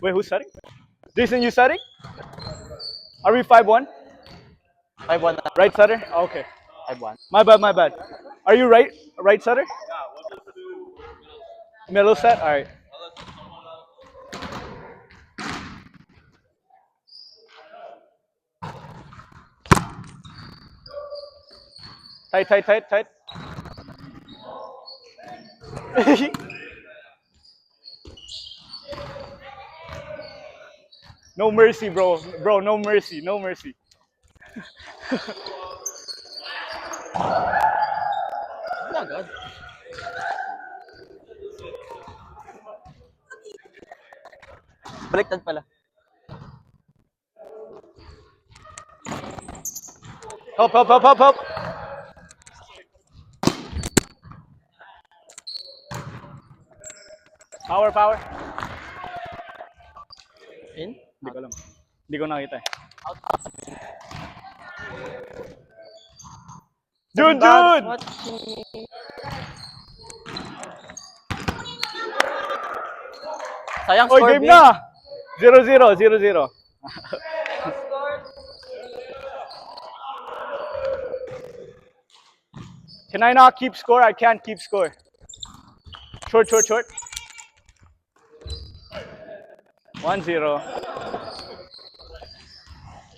Wait, who's setting? Jason, you setting? Are we 5-1? 5-1 na. Right setter? Okay. 5-1. My bad, my bad. Are you right setter? Middle set? Alright. Tight. No mercy, bro. Bro, no mercy. Wala agad. Baliktad pala. Help. Power. In? Hindi ko alam. Hindi ko nakita eh. Jun! Watching me. Sayang Oy, score, game B. na! 0-0. Can I not keep score? I can't keep score. Short. 1-0.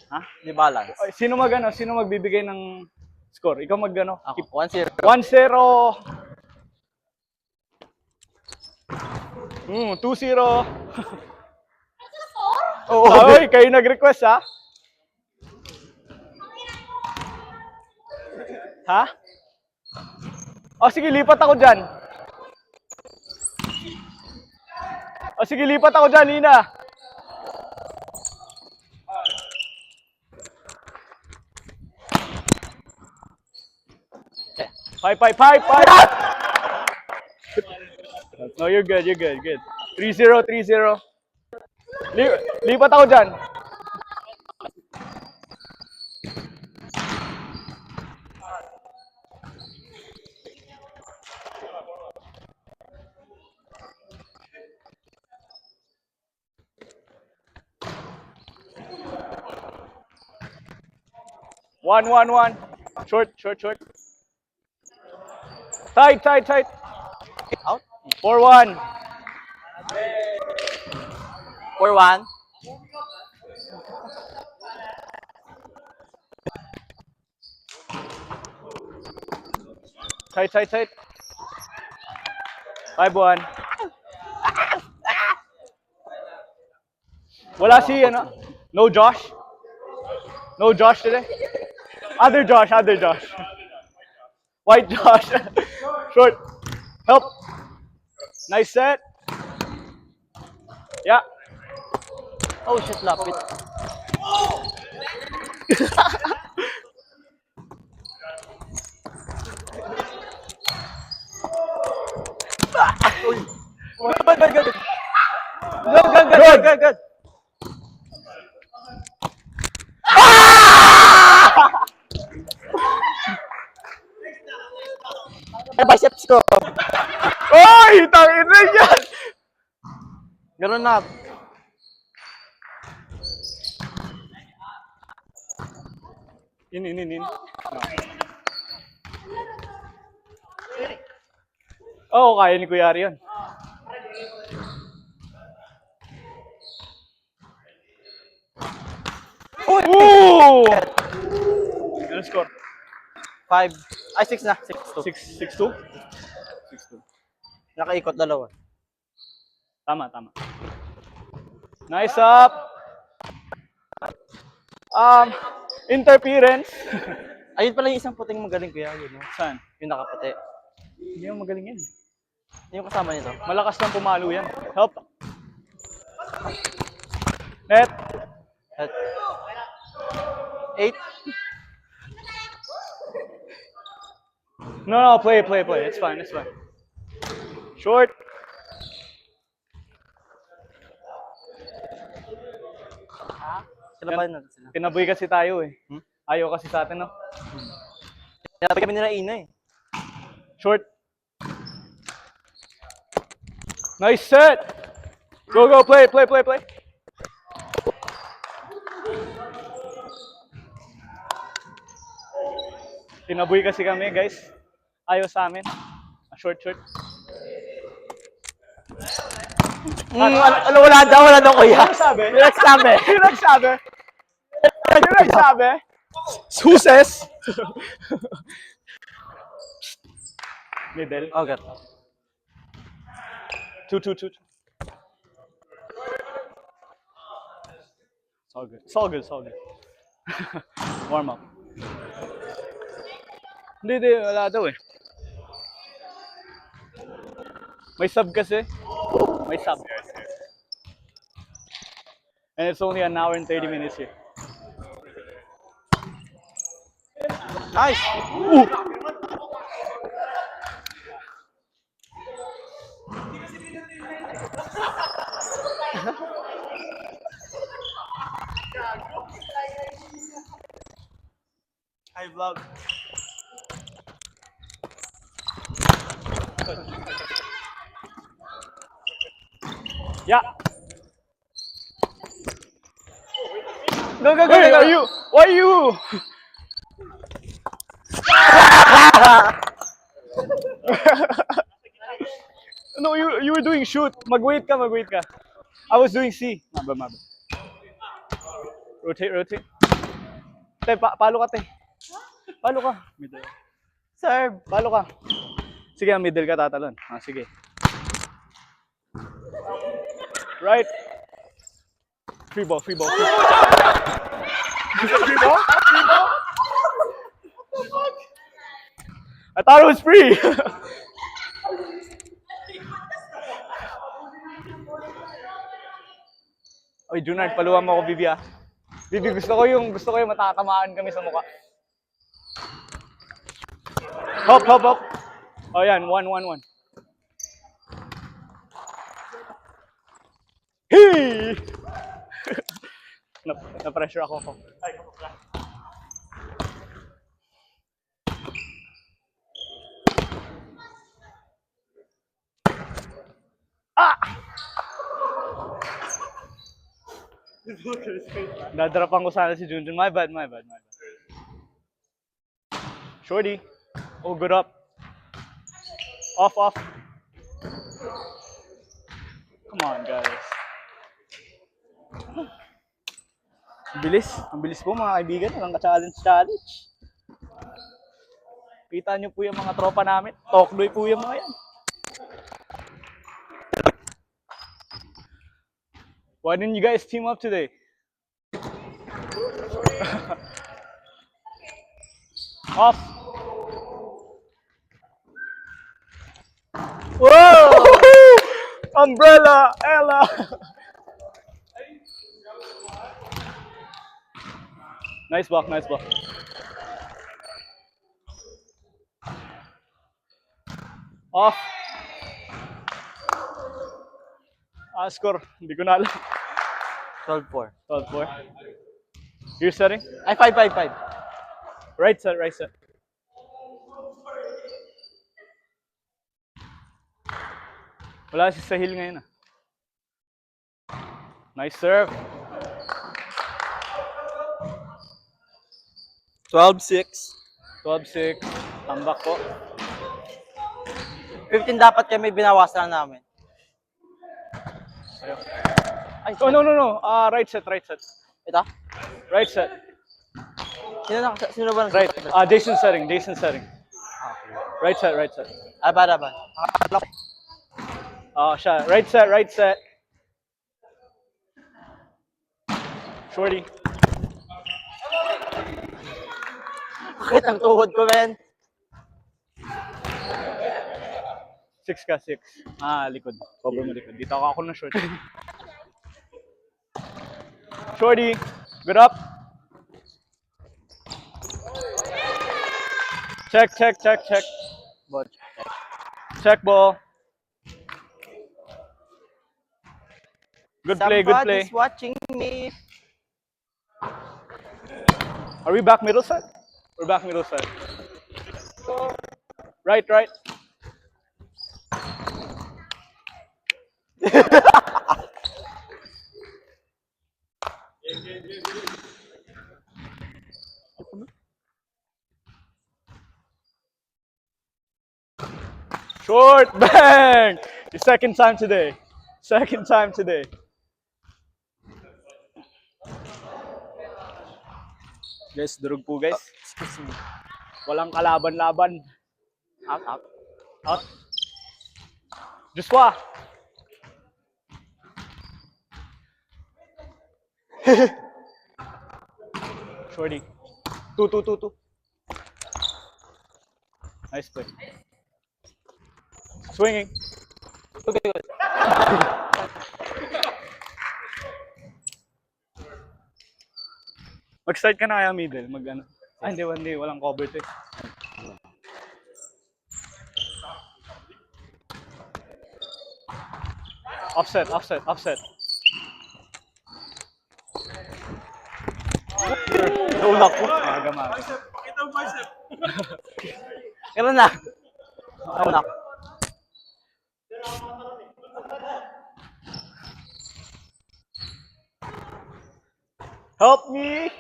Ha? Di balance. Oy, sino magbibigay ng score? Ikaw magano? Ako, 1-0. 1-0. 2-0. Oo. Oy, kayo nag-request ha? Ha? O sige, lipat ako dyan. Nina. Five. No, you're good. 3-0. Lipat ako dyan. One. Short. Tight. Out? 4-1. 4-1. Tight. 5-1. Wala si, ano? No Josh today? Other Josh. White Josh. Short. Help. Nice set. Yeah. Oh shit, lapit. Good. Biceps ko. Oy! Tangin na yan! Ganun na. In. Oo, kaya ni Kuya Ari yun. Ooh! Ano score? 5. Ay, 6 na. 6-2. 6-2? 6-2. Nakaikot dalawa. Tama. Nice up! Interference. Ayun pala yung isang puting magaling kuya. Yun, no? Saan? Yung nakaputi. Hindi mo magaling yan. Yung kasama nito. Malakas lang pumalo yan. Help. Net. 8. No, play. It's fine. Short. Kailan natin sila? Kinabuhi kasi tayo eh. Ayaw kasi sa atin, no? Kinabi kami nila Ina eh. Short. Nice set! Go, play. Tinaboy kasi kami, guys. Ayaw sa amin. Short. Wala daw, kuya. Ano sabi? Nagsabi. Sino nagsabi? Who says? Middle. Okay. 2. It's all good. Warm up. Hindi, wala daw eh. May sub kasi. May sub. And it's only an hour and 30 minutes here. Nice. Hi, vlog. Yeah. Go. Wait, why are you? No, you were doing shoot. Mag-wait ka. I was doing C. Maba. Rotate. Te, palo ka, te. Palo ka. Middle. Serve. Palo ka. Sige, middle ka tatalon. Sige. Right. Free ball. Free ball. I thought it was free. Oy, Junard, paluwa mo ako, Bibi ah. Bibi, gusto ko yung matatamaan kami sa mukha. Hop. Oh, yan. 1. Hey! Na-pressure ako. Ay, Dadrapan ko sana si Junjun. My bad. Shorty. Oh, good up. Off. Come on, guys. Ang bilis po mga kaibigan. Walang ka-challenge. Kita nyo po yung mga tropa namin. Tokdoy po yung mga yan. Why didn't you guys team up today? Off. Whoa! Umbrella, Ella. Nice block. Off. Score. Hindi ko na alam. 12-4. 12-4. You're setting? Ay, 5. Right set. Wala si Sahil ngayon ah. Nice serve. 12-6. 12-6. Tambak po. 15 dapat kami binawasan namin. Ay, Oh, no. Right set. Ito? Right set. Sino ba? Right. Jason setting. Right set. Ay, ba? Siya. Right set. Shorty. Bakit ang tuhod ko, men? 6 ka, 6. Likod. Cover mo likod. Dito ako na short. Shorty. Good up. Check. Bot. Check ball. Good play. Somebody's watching me. Are we back middle set? We're back middle set. Right. Short bang! Your second time today. Second time today. Guys, durog po guys. Excuse me. Walang kalaban-laban. Out, out. Out. Joshua. Shorty. Two. Nice play. Swinging. Okay, good. Mag-start ka na kaya middle. Mag-ano. Ay, hindi. Walang cover to eh. Offset. Tulak ko. Maga. Kailan na? Tulak. Help me!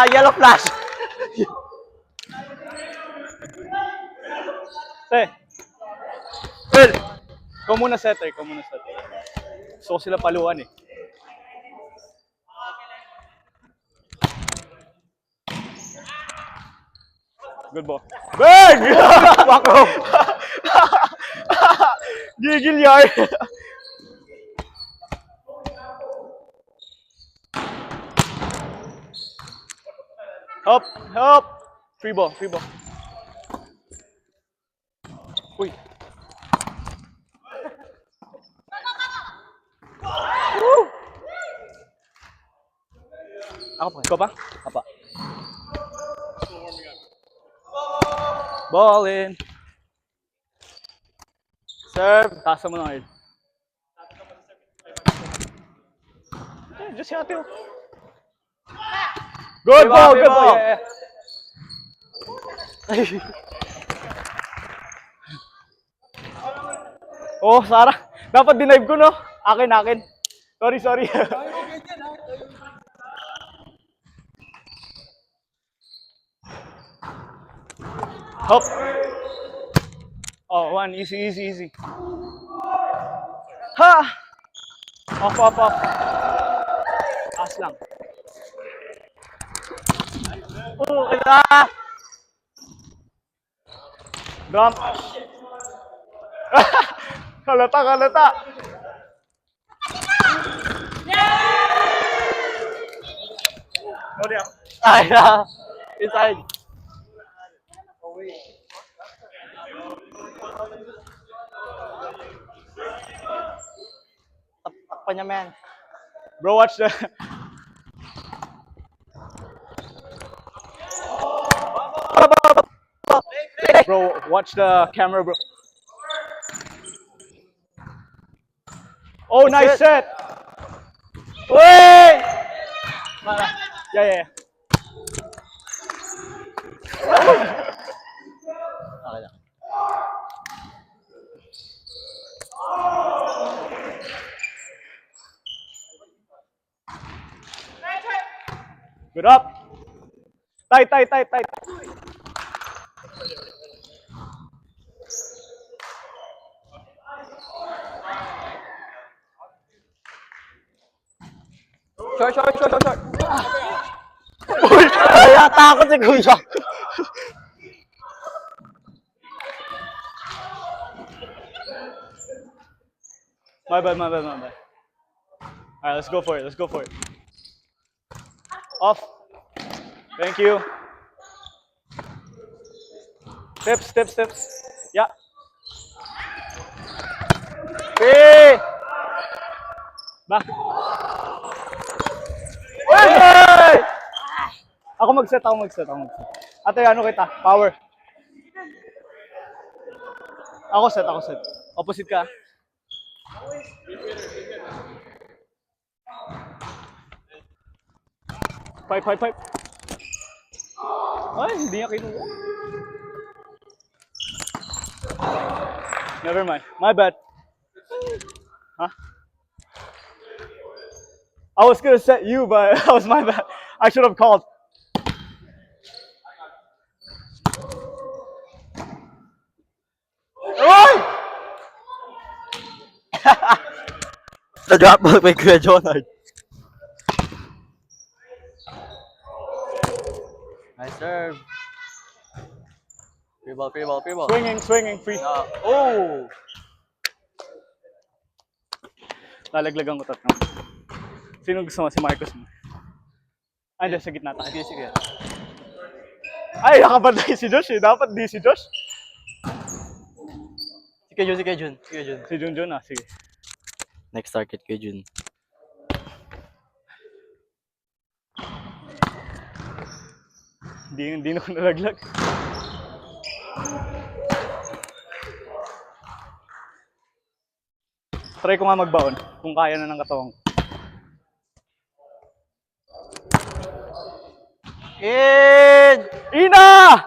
Yellow flash. Te. Well, ikaw muna setter. So sila paluan eh. Good ball. Bang! Wako. Gigil yard. Help! Free ball. Uy. Woo! Ako pa. Ikaw pa? Apa. Ball in. Serve. Tasa mo na ngayon. Just hati mo. Good ball. Yeah. Oh, Sarah. Dapat dinive ko, no? Akin. Sorry. Hop. Oh, one. Easy. Ha! Off. As lang. Oh, kaya. Dump. Halata. Sorry ako. Ay, inside. Takpan niya, man. Bro, watch the... Bro, watch the camera, bro. Oh, nice set. Wait! Yeah. Okay lang. Good up. Tight. Short. Uy! Kaya takot si Kuya. My bad. Alright, let's go for it. Off. Thank you. Steps. Yeah. Hey! Back. Hey! Ako mag-set. Ate, ano kita? Power. Ako set. Opposite ka. Pipe. Ay, hindi niya kinuha. Never mind. My bad. Huh? I was gonna set you, but that was my bad. I should have called. Oy! The drop ball by Kuya Jonard. Nice serve. Free ball, free ball, free ball. Swinging, free. Oh! Lalaglagan ko tatlo. Sino gusto mo? Si Marcos mo? Ay, hindi, sa gitna tayo. Sige, sige. Ay, nakapantay si Josh eh. Dapat di si Josh. Si Kuya Jun, si Kuya Jun, si Kuya Jun. Si Junjun ah, sige. Next target, Kuya Jun. Hindi na ko nalaglag. Try ko nga magbaon kung kaya na ng katawang. In! Ina!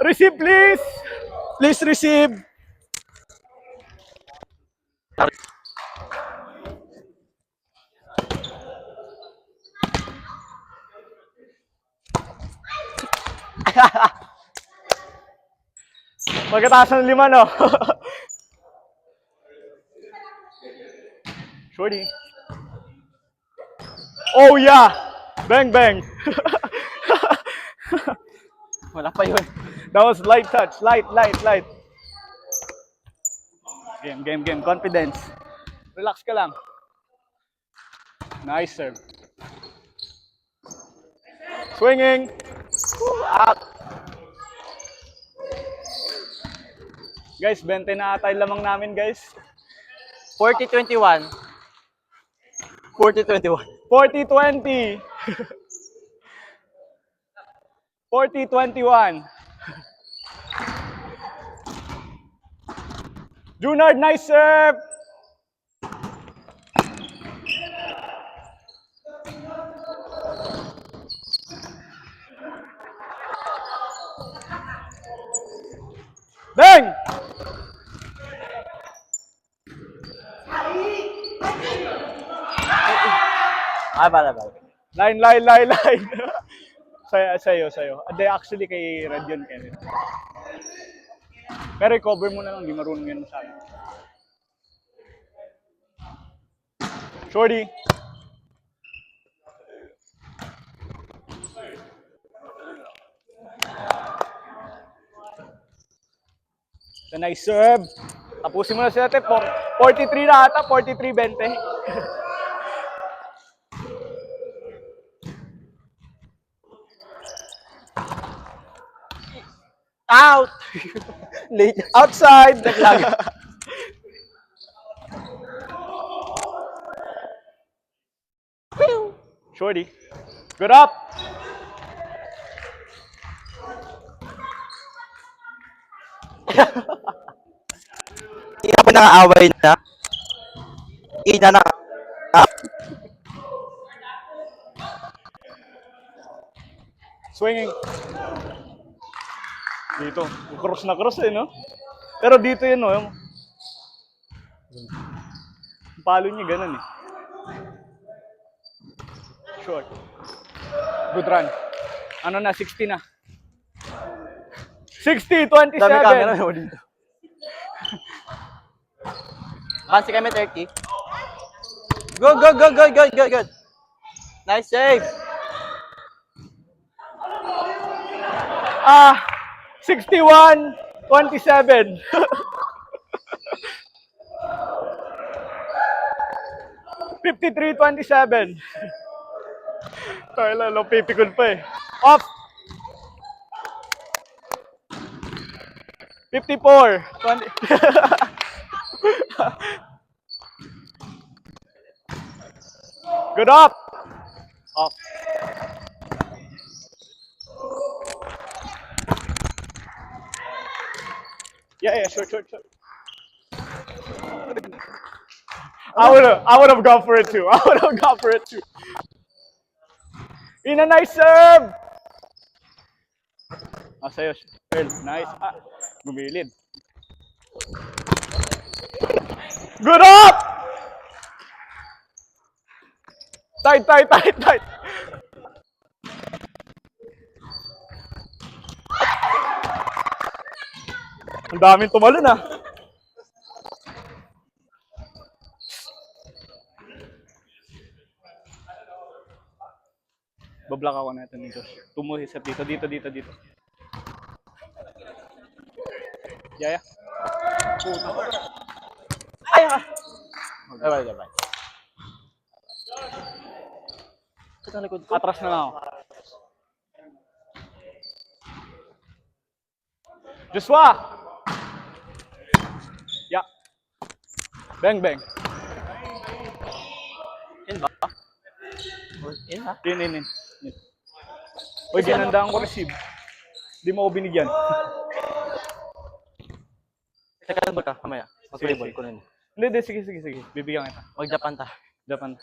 Receive please! Please receive! Pagkataas ng 5, no? Shorty. Oh yeah! Bang bang! Wala pa yun. That was light touch. Light. Game. Confidence. Relax ka lang. Nice serve. Swinging. Out. Guys, 20 na ata yung lamang namin, guys. 40-21. 40-21. 40-20. 40-21. Junard, nice serve. Bang! Ay, bala. Line. Sa'yo. Hindi, actually kay Red yun, Kenneth. Pero i-cover mo na lang, di marunong yan masyado. Shorty. The nice serve. Tapusin mo na sila, 43 na ata, 43-20. Out! Late. Outside! Shorty. Good up! Hindi na pa nakaaway na. Ina na. Swinging. Dito. Cross na cross eh, no? Pero dito yun, no? Yung palo niya ganun eh. Short. Good run. Ano na, 60 na. 60, 27. Dami camera mo dito. Kasi kami 30. Good. Nice save. 61, 27. $53.27. Tayo lang, pipikon pa eh. Off! 54, 20. Good up! Off. Yeah, short. I would have gone for it too. In a nice serve! Sa'yo, Earl. Nice. Gumilid. Good up! Tight. Ang daming tumalon ah. Bablock ako natin dito. Tumuhi sa dito. Yaya. Ay, Gabay. Ito ang likod ko. Atras na lang ako. Joshua! Yeah. Bang. In ba? In ha? In. Uy, ginandaan ko receive. Di mo ako binigyan. Teka lang ba ka? Kamaya. Mag-playboy Sige. ko rin. Hindi. Sige. Bibigyan kita. Mag-Japan ta. Japan.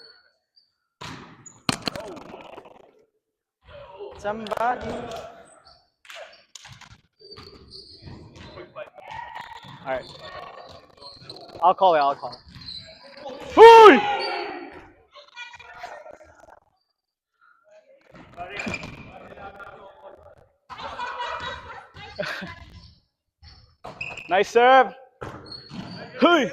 Somebody. Alright. I'll call it. Huy! Nice serve. Huy!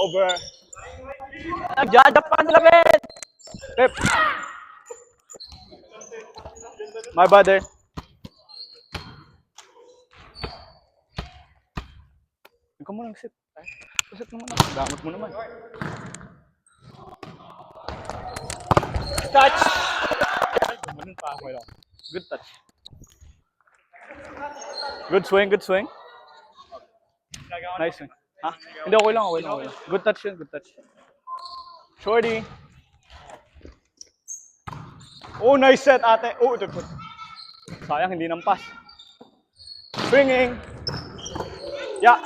Over. Nag-Japan na lang. Pep. My brother. Ikaw mo lang sit. Sit mo naman. Gamot mo naman. Touch! Good touch. Good swing. Nice swing. Ha? Hindi, okay lang. Good touch yun. Shorty. Oh, nice set, ate. Oh, ito. Sayang, hindi nang pass. Swinging. Yeah.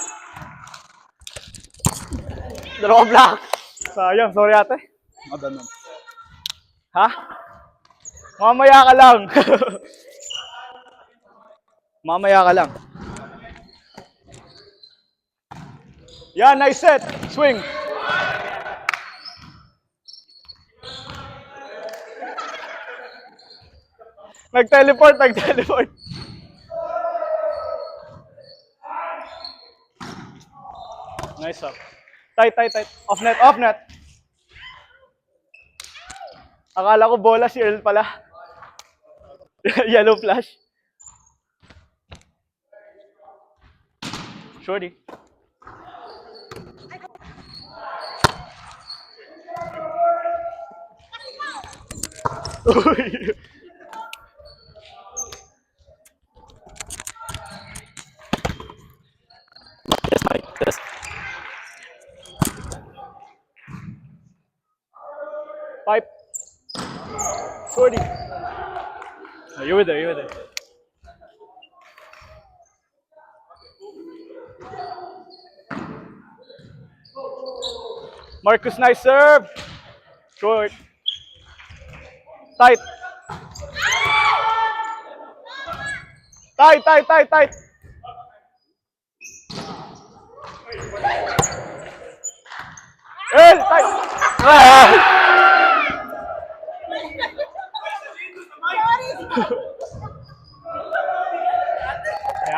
Dalawa block. Sayang, sorry ate. Ganun. Ha? Mamaya ka lang. Yeah, nice set. Swing. Nag-teleport. Nice up. Tight. Off net. Akala ko bola si Earl pala. Yellow flash. Shorty. Uy. Yes. Pipe. Shorty. Oh, you were there. Marcus, nice serve. Short. Tight. Earl, tight.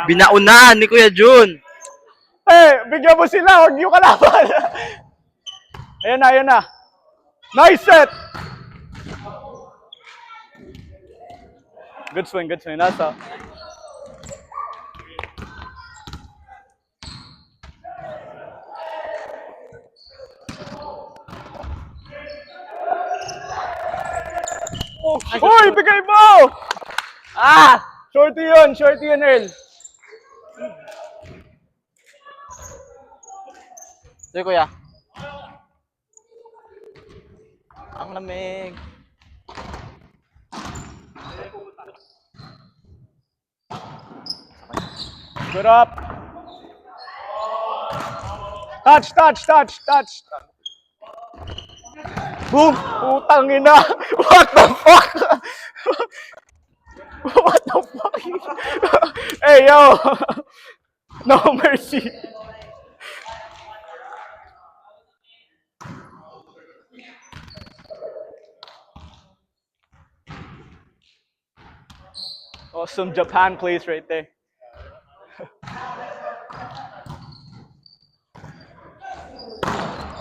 Binaunahan ni Kuya Jun. Bigyan mo sila, huwag niyo kalaban. Ayan na. Nice set. Good swing. Nasa. Uy, bigay mo! Shorty yun, Earl. Sige, Kuya. Ang lamig. Good up. Touch, touch, touch, touch. Boom! Putang ina! What the fuck? What the fuck? Hey, yo! No mercy. Awesome Japan plays right there.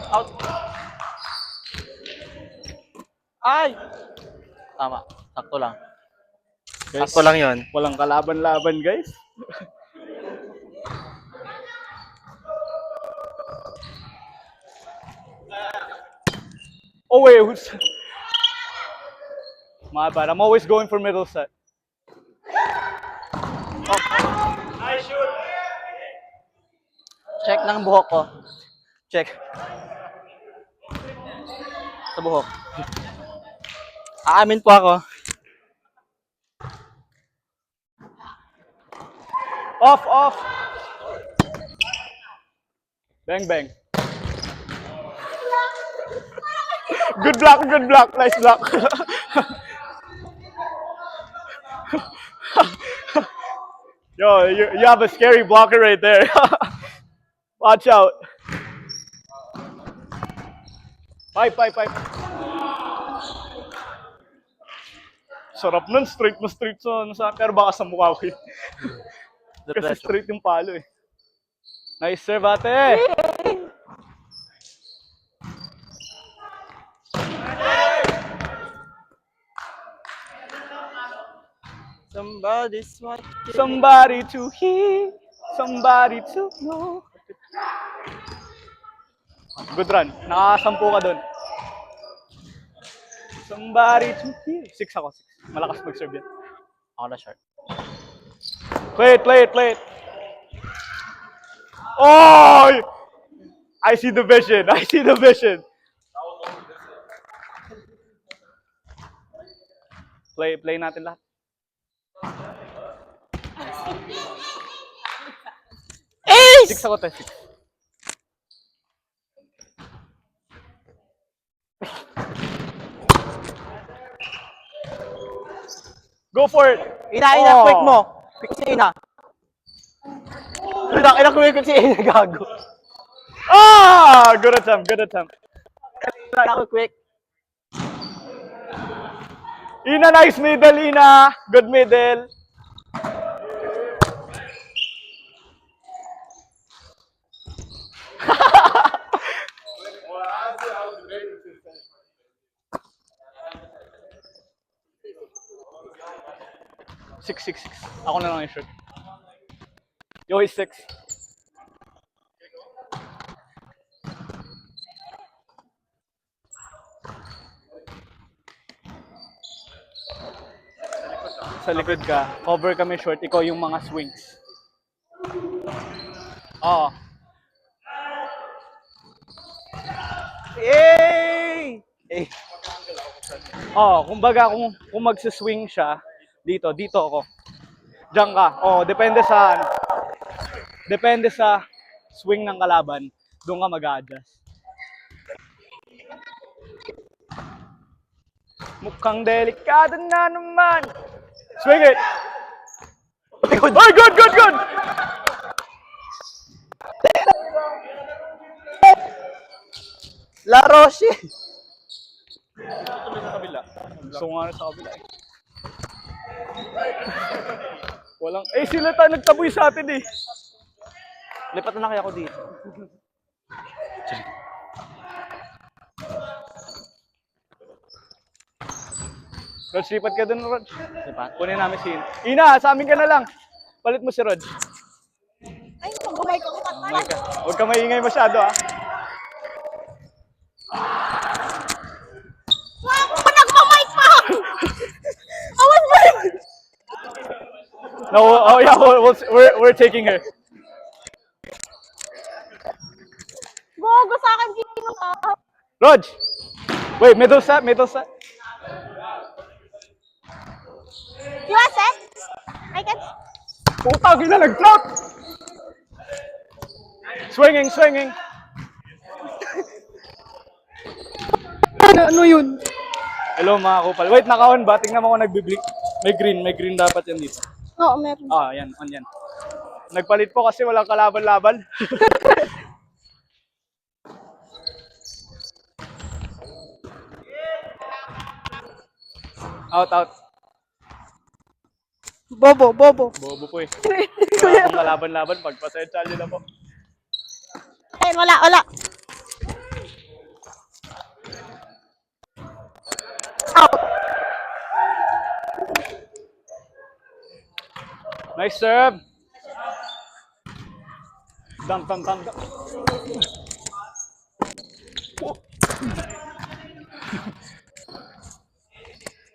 Out. Ay! Tama. Sakto lang. Guys, Sakto lang yun. walang kalaban-laban, guys. Oh wait, who's... My bad. I'm always going for middle set. Check ng buhok ko. Check. Sa buhok. Aamin po ako. Off, off. Bang, bang. Good block, good block. Nice block. Yo, you have a scary blocker right there. Watch out. Pipe, pipe, pipe. Sarap nun, straight na straight sa pero baka sa mukha ko yun. Kasi straight yung palo eh. Nice serve, ate. Somebody's watching. Somebody to hear, somebody to know. Good run. Nakasampu ka dun. Somebody to hear. 6 ako, 6. Malakas mag-serve yan. Ako na short. Play it, play it, play it. Oh! I see the vision. I see the vision. Play natin lahat. Ace! 6 ako, 6. Go for it. Ina, Oh. quick mo. Quick si Ina. Ina, quick si Ina, gago. Ah! Good attempt, good attempt. Ina, quick. Ina, nice middle, Ina. Good middle. Six. Ako na lang yung shoot. Yo, he's 6. Sa likod ka, cover kami short, ikaw yung mga swings. Oo. Yay! Eh, Oo, kumbaga kung magsiswing siya, dito ako. Diyan ka. Oo, depende sa swing ng kalaban, doon ka mag-a-adjust. Mukhang delikado na naman. Swing it. Ay, good. La Roche! Sa kabila. Gusto ko nga sa kabila. Walang, sila nagtaboy sa atin eh. Lipat na lang kaya ako dito. Rog, lipat ka dun, Rog. Lipat? Kunin namin si Ina, sa amin ka na lang. Palit mo si Rog. Ay, kumay ko. May ka. Huwag ka maingay masyado, ah. Wow, nagmamay pa! Awan mo yun! No, oh yeah, we're taking her. Gogo sa akin, Gino ka. Rog! Wait, middle set. You want set? I can... Putang ina, nag-drop! Swinging. Ano yun? Hello mga kupal. Wait, naka-on ba? Tingnan mo kung nagbiblink. May green dapat yan dito. Oo, meron. Ah, yan, on yan. Nagpalit po kasi walang kalaban-laban. Out. Bobo. Bobo po eh. Wala akong kalaban-laban. Pagpasensya nyo na po. Ayun, wala. Out. Nice serve. Dunk.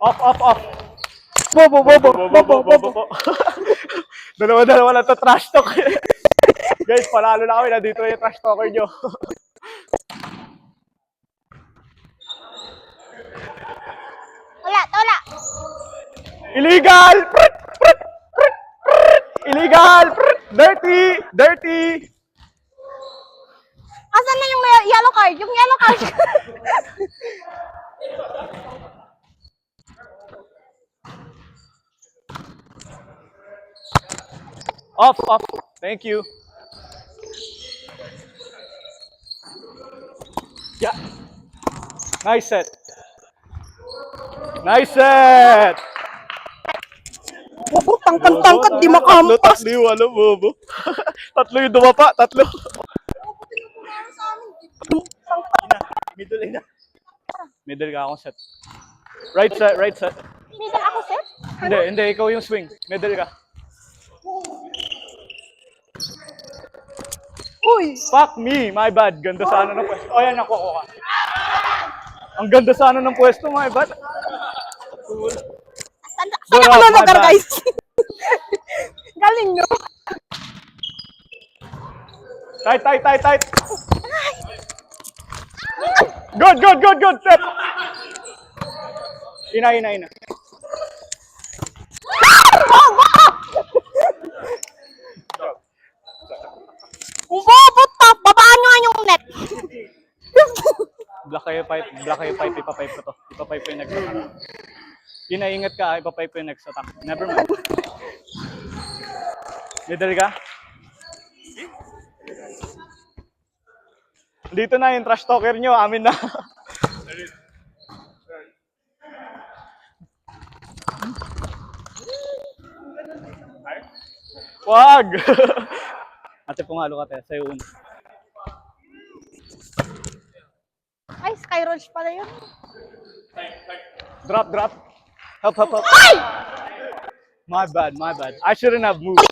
Off. Bobo. Dalawa lang to trash talk. Guys, palalo na kami. Nandito yung trash talker nyo. Wala. Illegal! Illegal! Dirty! Asan na yung yellow card? Yung yellow card. Off. Thank you. Yeah. Nice set. Bobo, tangkad, di makampas. Tatlo yung bobo. Tatlo yung dumapa, tatlo. Middle ka akong set. Right set. Middle ako, sir? Hindi, ikaw yung swing. Middle ka. Uy! Fuck me, my bad. Ganda sana ng pwesto. Oh, yan, nakuha ka. Ang ganda sana ng pwesto, my bad. Saan ako lugar, guys? Galing, no? Tight. Good. Set. Ina. Bobo, babaan nyo nga yung net. Block kayo pipe, ipapipe ko to. Ipapipe yung next attack. Ingat ka, ipapipe yung next attack. Never mind. Middle ka? Dito na yung trash talker nyo, amin na. Wag! Ate, pumalo ka tayo, sa'yo una. Ay, Sky Rolls pala yun. Drop. Help. Ay! My bad. I shouldn't have moved.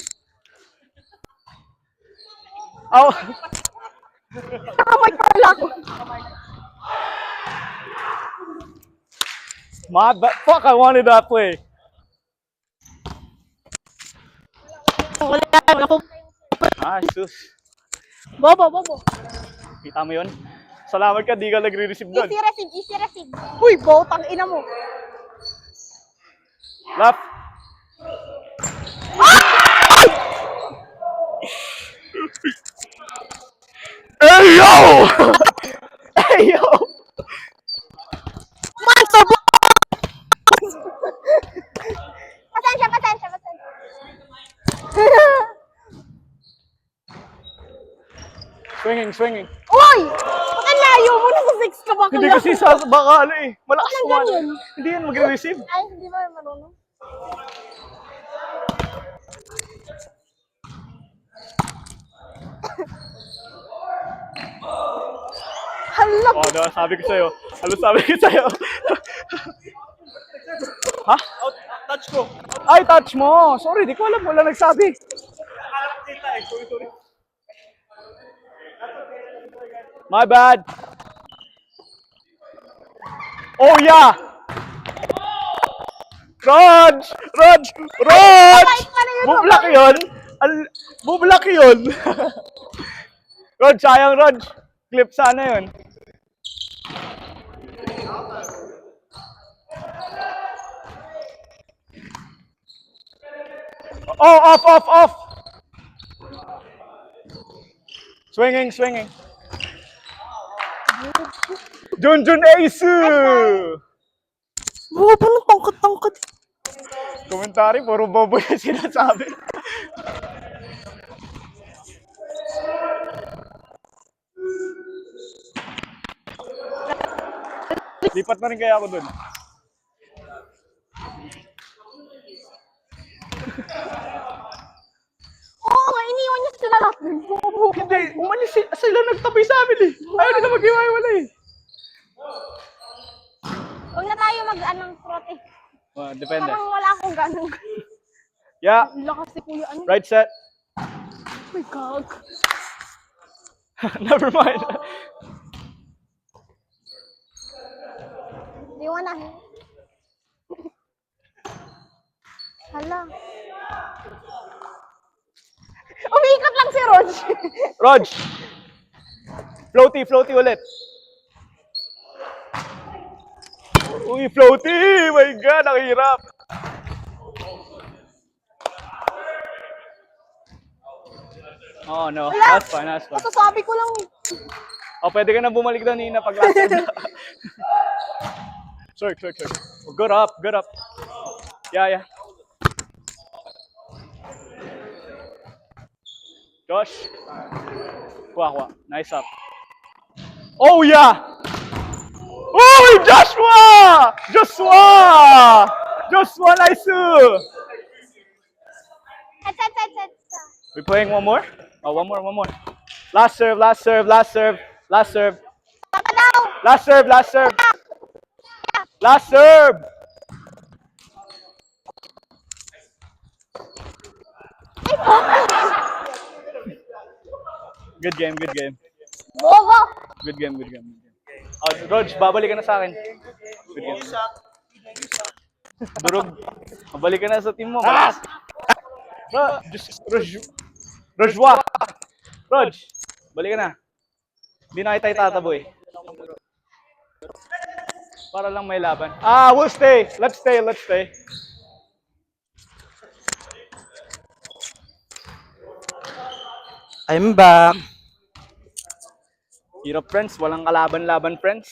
Oh! Nakamay pala ako. My bad. Fuck, I wanted that play. Wala ko. Ah, sus. Bobo. Kita mo yun? Salamat ka, di ka nagre-receive doon. Easy receive. Uy, botang ina mo. Left. Hey, yo! Manso, Pasensya. Swinging. Uy! Baka layo mo, nasa 6 ka ba? Hindi kasi baka ano eh. Malakas Anong kumano. ganun? Hindi yan magre-receive. Ay, hindi ba marunong? Hala, Oh, diba? Sabi ko sa'yo. Ha? Touch ko. Ay, touch mo. Sorry, di ko alam. Wala nagsabi. Sorry. My bad. Oh, yeah. Raj! Bublak yun. Raj, sayang Raj. Clip sana yun. Oh, off. Swinging. Junjun Ace! Bobo ng tangkad-tangkad. Komentary, puro bobo yung sinasabi. Lipat na rin kaya ako dun. Oo nga, iniwan niya sila lahat. Bobo. Hindi, umalis sila nagtabi sa amin eh. Ayaw nila mag-iwalay eh. Huwag na tayo mag-anong trote. Depende. Parang wala akong ganong. Yeah, Ang lakas ni Kuya ano. right set. Oh my God. Never mind. Di mo na. Hala. Umiikot lang si Rog. Rog! Floaty, floaty ulit. Uy, floaty! My God, ang hirap. Oh no, that's fine, that's fine. Masasabi ko lang. Oh, pwede ka na bumalik doon, Nina, pag last time. Sorry. Oh, good up. Yeah. Josh. Kuha. Nice up. Oh, yeah! Oh, Joshua! Nice! Set. We playing one more? Oh, one more. Last serve. Tama daw. Last serve! Good game. Bobo. Good game. Oh, Rog, babalik ka na sa akin. Good game. Durog. Babalik ka na sa team mo. Rog, balik ka na. Hindi na kita itataboy. Para lang may laban. We'll stay. Let's stay. I'm back. Hirap, friends. Walang kalaban-laban, friends.